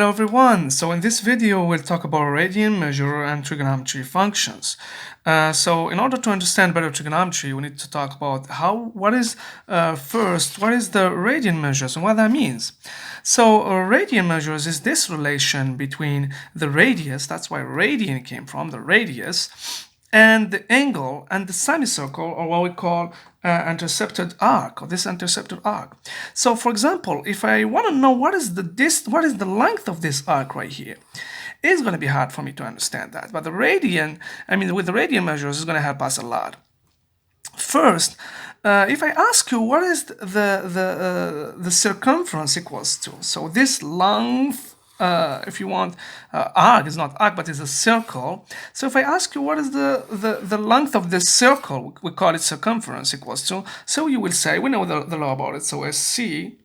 Hello everyone. So in this video we'll talk about radian measure and trigonometry functions. So in order to understand better trigonometry, we need to talk about what is the radian measures and what that means. So radian measures is this relation between the radius, that's why radian came from, the radius, and the angle and the semicircle, or what we call intercepted arc, or this intercepted arc. So for example, if I want to know what is the length of this arc right here, it's going to be hard for me to understand that. But with the radian measures, it's going to help us a lot. First, if I ask you what is the circumference equals to, so this length, if you want, arc is not arc but is a circle. So if I ask you what is the length of this circle, we call it circumference equals to, so you will say, we know the law about it, so as C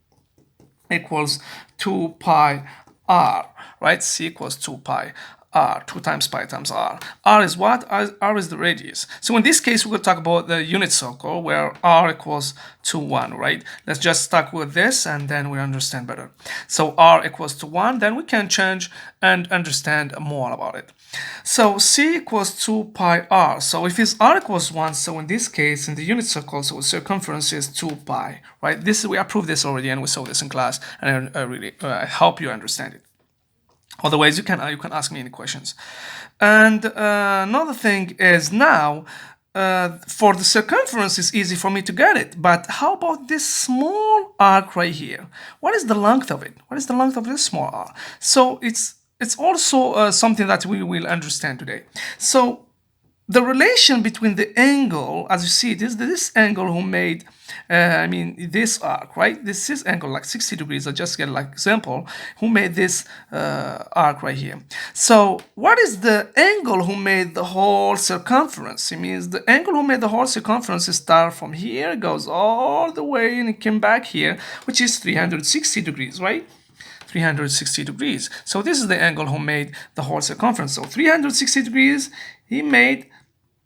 equals 2 pi r, right? C equals 2 pi r, 2 times pi times r. R is what? R is the radius. So in this case, we're going to talk about the unit circle where r equals to 1, right? Let's just start with this and then we understand better. So r equals to 1, then we can change and understand more about it. So C equals 2 pi r. So if it's r equals 1, so in this case, in the unit circle, so circumference is 2 pi, right? We approved this already and we saw this in class, and I really help you understand it. Otherwise, you can ask me any questions. And another thing is now, for the circumference, it's easy for me to get it. But how about this small arc right here? What is the length of it? What is the length of this small arc? So it's also something that we will understand today. So the relation between the angle, as you see, this angle who made, this arc, right? This is angle like 60 degrees. I just get like example, who made this arc right here. So what is the angle who made the whole circumference? It means the angle who made the whole circumference starts from here, goes all the way, and it came back here, which is 360 degrees, right? 360 degrees. So this is the angle who made the whole circumference. So 360 degrees, he made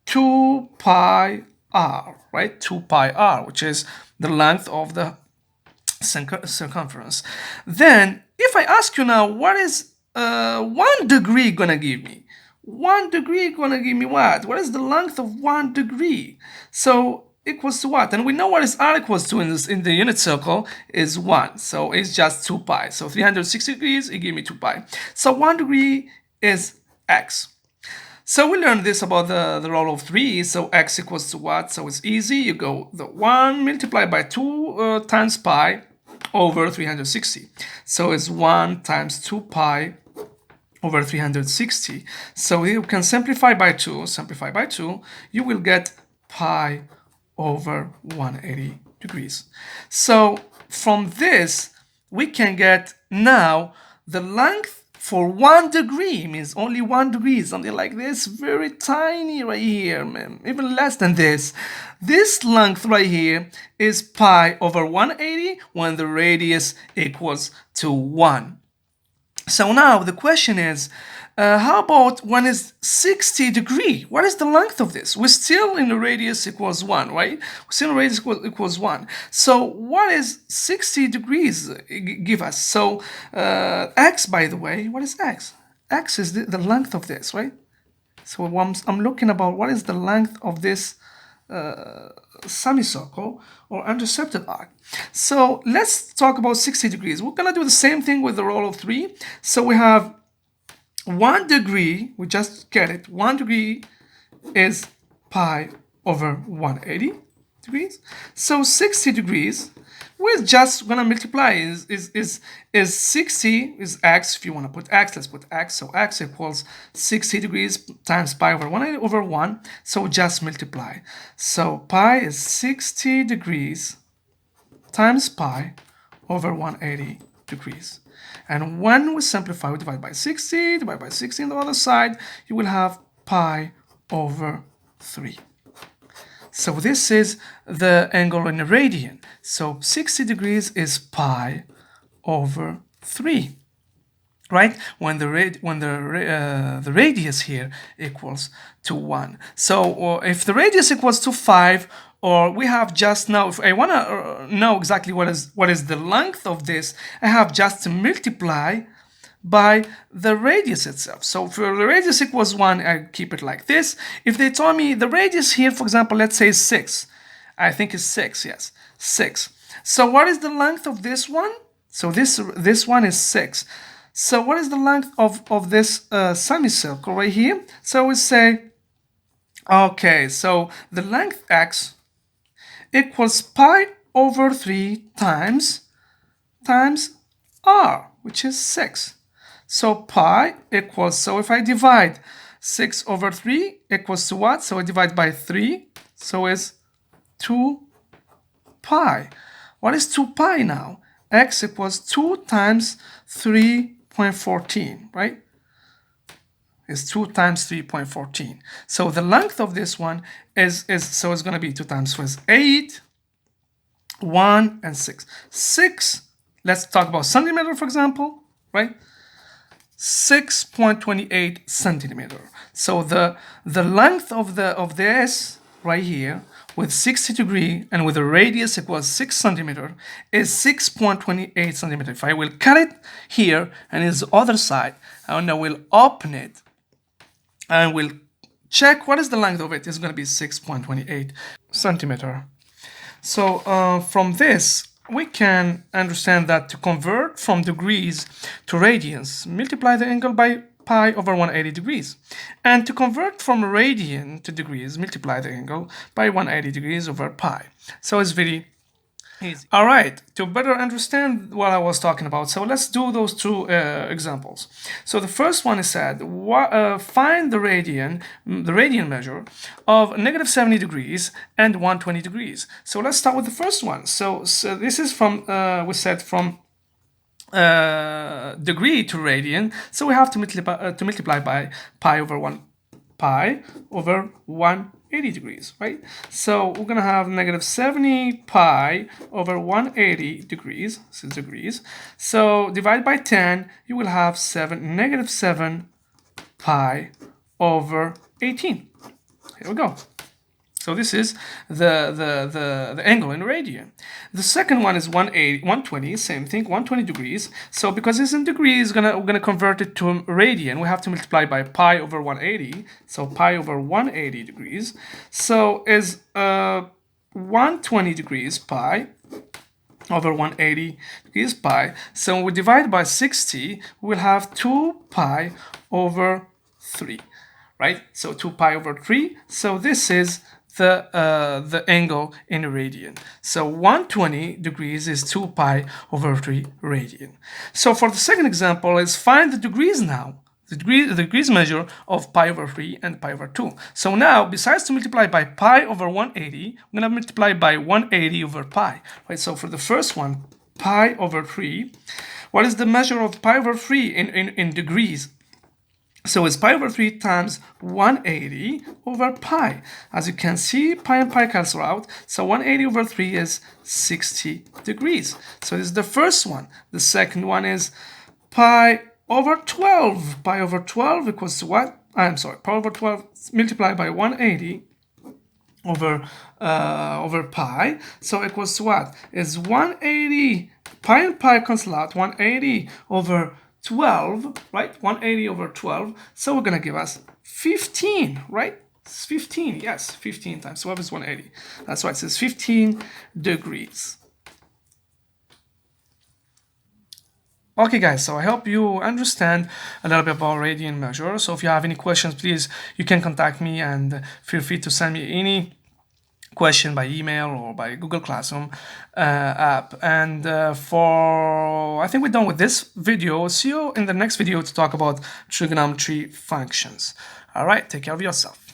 2 pi r, right? 2 pi r, which is the length of the circumference. Then, if I ask you now, what is 1 degree gonna give me? 1 degree gonna give me what? What is the length of 1 degree? So equals to what? And we know what is r equals to in the unit circle is 1. So it's just 2 pi. So 360 degrees, it gives me 2 pi. So 1 degree is x. So we learned this about the rule of 3. So x equals to what? So it's easy. You go the 1 multiplied by 2 times pi over 360. So it's 1 times 2 pi over 360. So you can simplify by 2. Simplify by 2. You will get pi over 180 degrees. So from this, we can get now the length for 1 degree, means only 1 degree, something like this, very tiny right here, man, even less than this. This length right here is pi over 180 when the radius equals to 1. So now the question is, how about when it's 60 degree? What is the length of this? We're still in the radius equals 1, right? We're still in the radius equals 1. So what is 60 degrees give us? So x, by the way, what is x? X is the length of this, right? So I'm looking about what is the length of this semicircle or intercepted arc. So let's talk about 60 degrees. We're gonna do the same thing with the rule of 3. So we have 1 degree, we just get it, 1 degree is pi over 180 degrees. So 60 degrees, we're just gonna multiply, is 60 is x. If you want to put x, let's put x. So x equals 60 degrees times pi over 180 over 1. So just multiply. So pi is 60 degrees times pi over 180 degrees. And when we simplify, we divide by 60 on the other side, you will have pi over 3. So this is the angle in a radian. So 60 degrees is pi over 3, right? When the radius here equals to 1. So if the radius equals to 5, or we have just now, if I want to know exactly what is the length of this, I have just to multiply by the radius itself. So for the radius equals 1, I keep it like this. If they told me the radius here, for example, let's say 6. I think it's 6, yes, 6. So what is the length of this one? So this one is 6. So what is the length of this semicircle right here? So we say, okay, so the length x equals pi over 3 times r, which is 6. So pi equals, so if I divide 6 over 3 equals to what? So I divide by 3, so it's 2 pi. What is 2 pi now? X equals 2 times 3.14, right? Is 2 times 3.14. So the length of this one is so it's going to be 2 times 4 is 8, 1, and 6. 6, let's talk about centimeter, for example, right? 6.28 centimeter. So the length of this right here with 60 degree and with a radius equals 6 centimeter is 6.28 centimeter. If I will cut it here and it's the other side, and I will open it and we'll check what is the length of it. It's going to be 6.28 centimeter. So from this, we can understand that to convert from degrees to radians, multiply the angle by pi over 180 degrees. And to convert from radian to degrees, multiply the angle by 180 degrees over pi. So it's very easy. All right, to better understand what I was talking about, so let's do those two examples. So the first one is said, find the radian measure of negative 70 degrees and 120 degrees. So let's start with the first one. So this is from, we said from degree to radian, so we have to multiply by pi over 180 degrees, right? So we're gonna have negative 70 pi over 180 degrees, this is degrees. So divide by 10, you will have negative 7 pi over 18. Here we go. So this is the angle in radian. The second one is 120, same thing, 120 degrees. So because it's in degrees, we're gonna convert it to radian. We have to multiply by pi over 180. So pi over 180 degrees. So is 120 degrees pi over 180 degrees pi. So we divide by 60, we'll have 2 pi over 3, right? So 2 pi over 3. So this is the angle in radian. So 120 degrees is 2 pi over 3 radian. So for the second example is find the degrees now. The degrees measure of pi over 3 and pi over 2. So now, besides to multiply by pi over 180, I'm going to multiply by 180 over pi. Right? So for the first one, pi over 3, what is the measure of pi over 3 in degrees? So it's pi over 3 times 180 over pi. As you can see, pi and pi cancel out. So 180 over 3 is 60 degrees. So this is the first one. The second one is pi over 12. Pi over 12 equals to what? I'm sorry, pi over 12 multiplied by 180 over pi. So equals to what? It's 180. Pi and pi cancel out. 180 over 12, right? 180 over 12. So we're going to give us 15, right? It's 15, yes, 15 times 12 is 180. That's why it says 15 degrees. Okay, guys, so I hope you understand a little bit about radian measure. So if you have any questions, please, you can contact me and feel free to send me any question by email or by Google Classroom app. And I think we're done with this video. See you in the next video to talk about trigonometry functions. All right, take care of yourself.